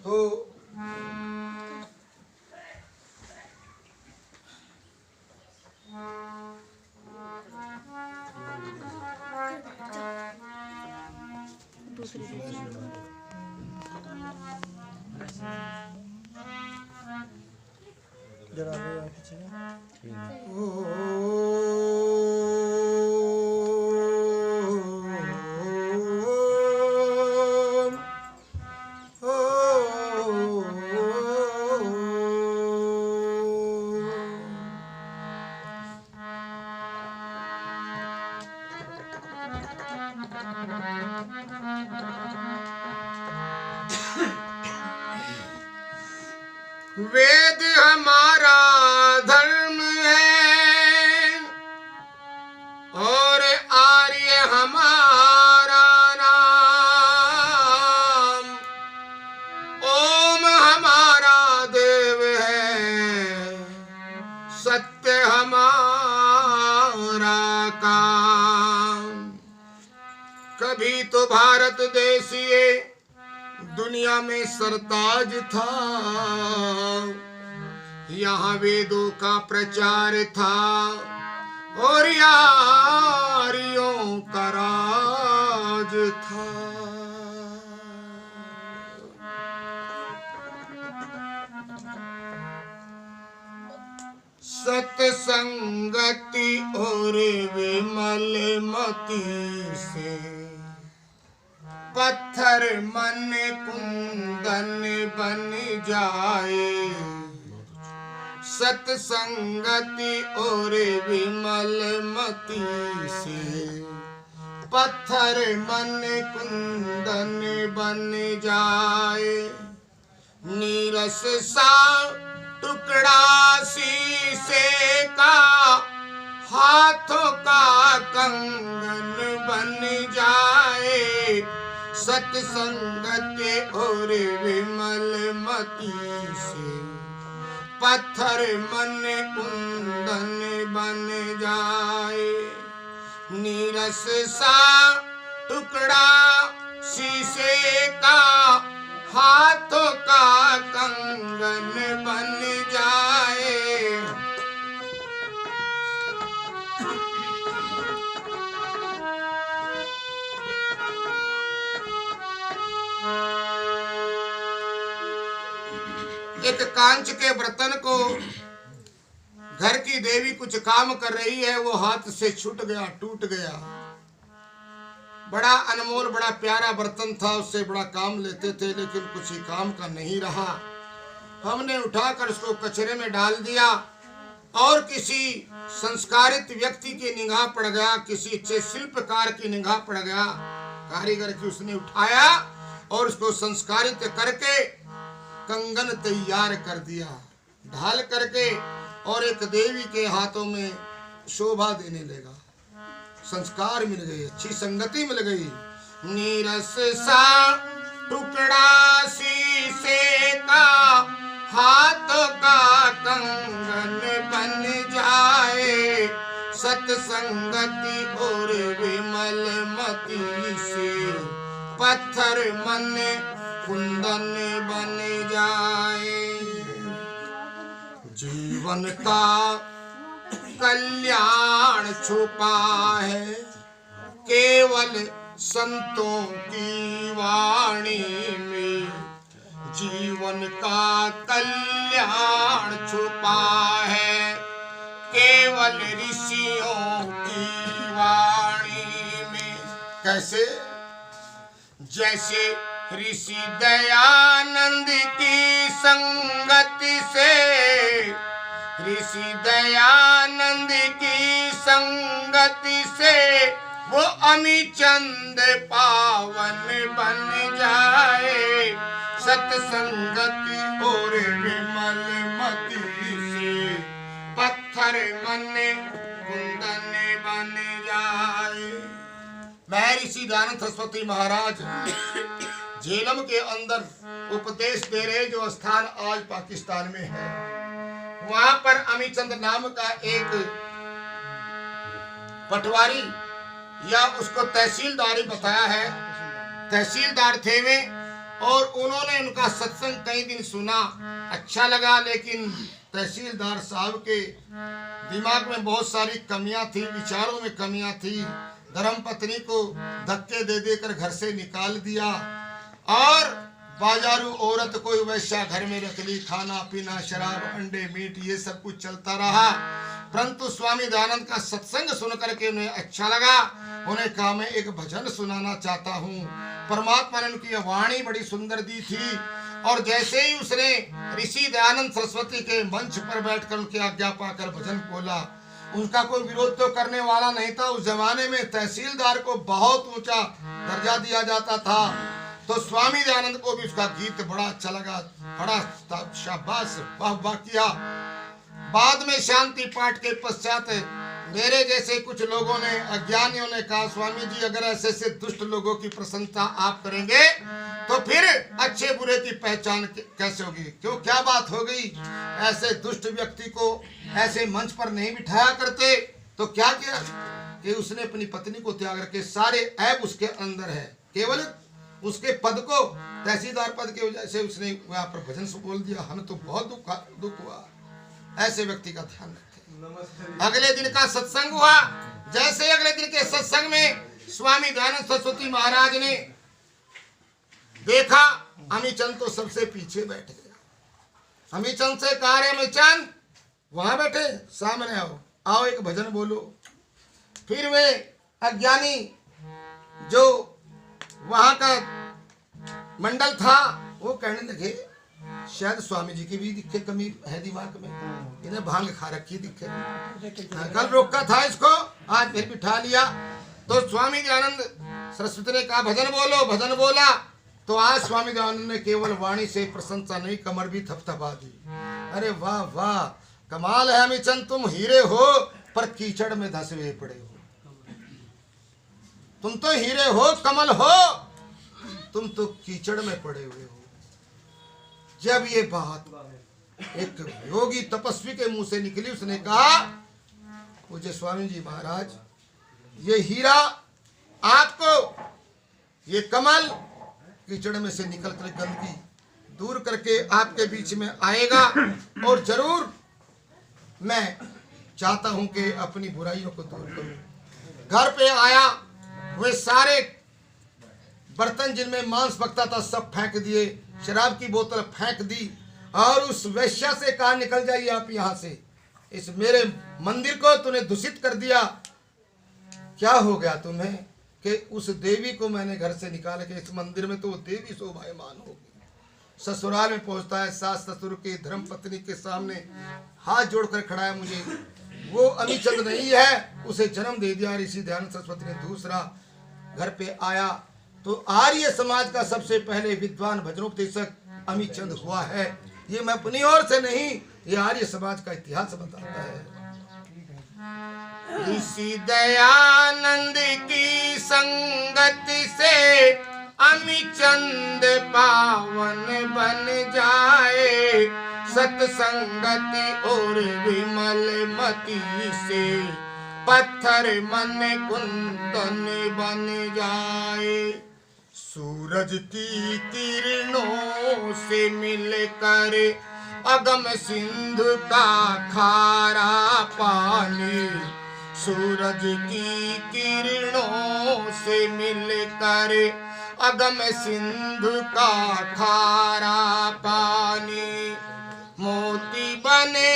तो जरा वेद हमारा धर्म है और आर्य हमारा नाम, ओम हमारा देव है, सत्य हमारा काम। कभी तो भारत देश ये दुनिया में सरताज था, यहाँ वेदों का प्रचार था और यारियों का राज था। सत्संगति और विमल मति से पत्थर मन कुंदन बन जाए। सत्संगति और विमल मति से पत्थर मन कुंदन बन जाए। नीरस सा टुकड़ा शीशे का हाथों का कंगन बन जाए। सत्संगति और विमल मति से पत्थर मन कुंदन बन जाए। नीरस सा टुकड़ा शीशे का हाथों का कंगन बन जाए। एक कांच के बर्तन को घर की देवी कुछ काम कर रही है, वो हाथ से छूट गया, टूट गया। बड़ा अनमोल बड़ा प्यारा बर्तन था, उससे बड़ा काम लेते थे, लेकिन कुछ ही काम का नहीं रहा। हमने उठाकर उसको कचरे में डाल दिया और किसी संस्कारित व्यक्ति की निगाह पड़ गया, किसी अच्छे शिल्पकार की निगाह पड़ गया। कारीगर की उसने उठाया और उसको संस्कारित करके कंगन तैयार कर दिया, ढाल करके, और एक देवी के हाथों में शोभा देने लगा। संस्कार मिल गए, अच्छी संगति मिल गई। नीरस सा टुकड़ा शीशे का हाथों का कंगन बन जाए। सत्संगति और विमल मति से पत्थर मन कुंदन बन जाए। जीवन का कल्याण छुपा है केवल संतों की वाणी में। जीवन का कल्याण छुपा है केवल ऋषियों की वाणी में। कैसे? जैसे ऋषि दयानंद की संगति से, ऋषि दयानंद की संगति से वो अमीचंद पावन बन जाए। सत्संगति और विमल मति से पत्थर मन कुंदन बन जाए। महर्षि दयानंद सरस्वती महाराज झेलम के अंदर उपदेश दे रहे, जो स्थान आज पाकिस्तान में है। वहां पर अमीचंद नाम का एक पटवारी या उसको तहसीलदारी बताया है, तहसीलदार थे वे, और उन्होंने उनका सत्संग कई दिन सुना, अच्छा लगा। लेकिन तहसीलदार साहब के दिमाग में बहुत सारी कमियां थी, विचारों में कमियां थी। धर्मपत्नी को धक्के दे देकर घर से निकाल दिया और बाजारू औरत को वैश्या घर में रख ली। खाना पीना, शराब, अंडे, मीट, ये सब कुछ चलता रहा। परंतु स्वामी दयानंद का सत्संग सुन करके उन्हें अच्छा लगा। उन्हें कहा, मैं एक भजन सुनाना चाहता हूँ। परमात्मा ने उनकी वाणी बड़ी सुंदर दी थी और जैसे ही उसने ऋषि दयानंद सरस्वती के मंच पर बैठकर उनकी आज्ञा पाकर भजन बोला, उनका कोई विरोध तो करने वाला नहीं था। उस जमाने में तहसीलदार को बहुत ऊंचा दर्जा दिया जाता था। तो स्वामी दयानंद को भी उसका गीत बड़ा अच्छा लगा, बड़ा शाबाश, वाह वाह किया। बाद में शांति पाठ के पश्चात मेरे जैसे कुछ लोगों ने, अज्ञानियों ने कहा, स्वामी जी अगर ऐसे ऐसे दुष्ट लोगों की प्रशंसा आप करेंगे तो फिर अच्छे बुरे की पहचान कैसे होगी? क्यों, क्या बात हो गई? ऐसे दुष्ट व्यक्ति को ऐसे मंच पर नहीं बिठाया करते। तो क्या किया कि उसने अपनी पत्नी को त्याग करके, सारे ऐब उसके अंदर है, केवल उसके पद को, तहसीलदार पद की वजह से उसने वहां पर भजन से बोल दिया। हमें तो बहुत दुख हुआ। ऐसे व्यक्ति का ध्यान रखें। अगले दिन का सत्संग हुआ। जैसे अगले दिन के सत्संग में स्वामी दयानंद सरस्वती महाराज ने देखा, अमीचंद तो सबसे पीछे बैठ गया। अमीचंद से कहा, रे अमीचंद वहां बैठे, सामने आओ, आओ एक भजन बोलो। फिर वे अज्ञानी जो वहां का मंडल था वो कहने लगे, शायद स्वामी जी की भी दिखे कमी है दिमाग में, इन्हें भांग खा रखी दिखे। कल रोका था इसको, आज फिर बिठा लिया। तो स्वामी दयानंद सरस्वती ने कहा, भजन बोलो। भजन बोला तो आज स्वामी दयानंद ने केवल वाणी से प्रशंसा नहीं, कमर भी थपथपा दी। अरे वाह वाह, कमाल है अमीचंद, तुम हीरे हो पर कीचड़ में धंसे हुए पड़े हो। तुम तो हीरे हो, कमल हो, तुम तो कीचड़ में पड़े हुए हो। जब ये बात एक योगी तपस्वी के मुंह से निकली, उसने कहा, मुझे स्वामी जी महाराज, ये हीरा आपको, ये कमल कीचड़ में से निकल कर गंदगी दूर करके आपके बीच में आएगा और जरूर मैं चाहता हूं कि अपनी बुराइयों को दूर करूं। घर पे आया, वे सारे बर्तन जिनमें मांस पकता था सब फेंक दिए, शराब की बोतल फेंक दी और उस वेश्या से कहा, निकल जाइए आप यहाँ से, इस मेरे मंदिर को तूने दूषित कर दिया। क्या हो गया तुम्हें कि उस देवी को मैंने घर से निकाल के, इस मंदिर में तो वो देवी शोभायमान होगी। ससुराल में पहुंचता है, सास ससुर की धर्म पत्नी के सामने हाथ जोड़कर खड़ा है, मुझे वो अमीचंद नहीं है, उसे जन्म दे दिया ऋषि दयानंद सरस्वती ने। दूसरा घर पे आया तो आर्य समाज का सबसे पहले विद्वान भजनोपदेशक अमीचंद हुआ है। ये मैं अपनी ओर से नहीं, ये आर्य समाज का इतिहास बताता है। ऋषि दयानंद की संगति से अमीचंद पावन बन जाए, सत्संगति और विमल मति से पत्थर मन कुंदन बन जाए। सूरज की किरणों से मिलकर अगम सिंधु का खारा पानी, सूरज की किरणों से मिलकर अगम सिंधु का खारा पानी, मोती बने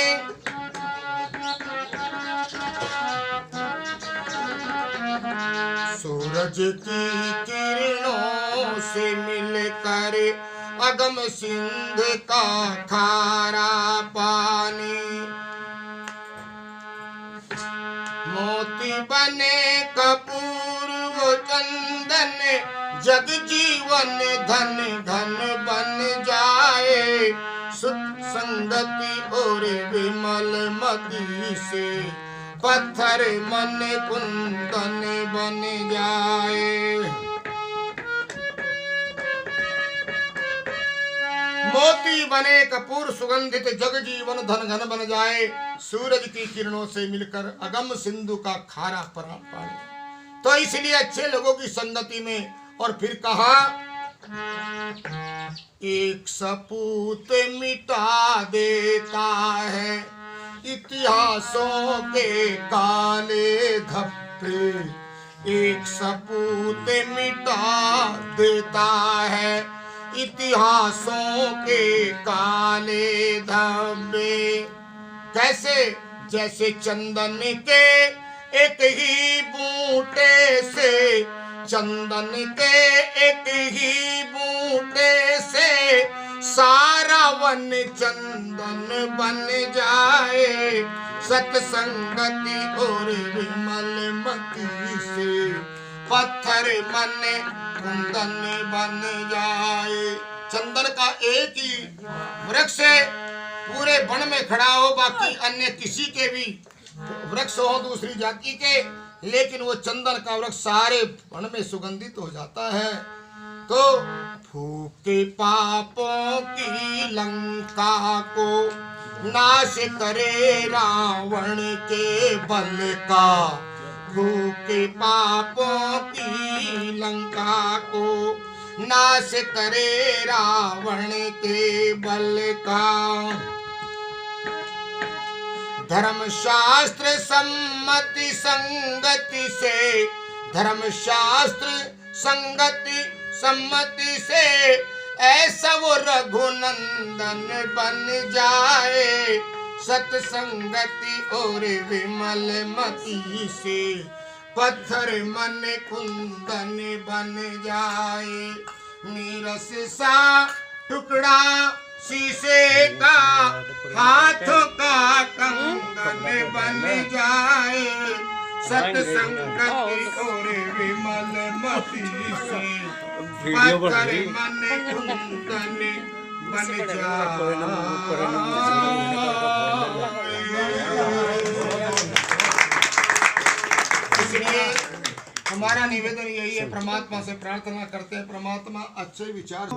सूरज की किरणों से मिलकर अगम सिंध का खारा पानी, मोती बने कपूर वो चंदन, जग जीवन धन धन बन जाए, सुत संगति और विमल मति से पत्थर मन कुंदन बन जाए। मोती बने कपूर सुगंधित, जग जीवन धन घन बन जाए, सूरज की किरणों से मिलकर अगम सिंधु का खारा पानी। तो इसलिए अच्छे लोगों की संगति में, और फिर कहा एक सपूत मिटा देता है इतिहासों के काले धब्बे। एक सपूत मिटा देता है इतिहासों के काले धब्बे। कैसे? जैसे चंदन के एक ही बूटे से, चंदन के एक ही बूटे से सारा वन चंदन बन जाए। सत्संगति और विमल मति से पत्थर मन कुंदन बन जाए। चंदन का एक ही वृक्ष पूरे वन में खड़ा हो, बाकी अन्य किसी के भी वृक्ष हो दूसरी जाति के, लेकिन वो चंदन का वृक्ष सारे वन में सुगंधित हो जाता है। तो फूके पापों की लंका को नाश करे रावण के बल का। फूके पापों की लंका को नाश करे रावण के बल का। धर्म शास्त्र सम्मति संगति से, धर्म शास्त्र संगति सम्मति से ऐसा वो रघुनंदन बन जाए। सत्संगति और विमल मति से पत्थर मन कुंदन बन जाए। नीरस सा टुकड़ा शीशे का हाथों का कंगन बन जाए। सत्संगति और विमल मति से पत्थर मन कुंदन बन जाए। इसलिए हमारा निवेदन यही है, परमात्मा से प्रार्थना करते हैं, परमात्मा अच्छे विचार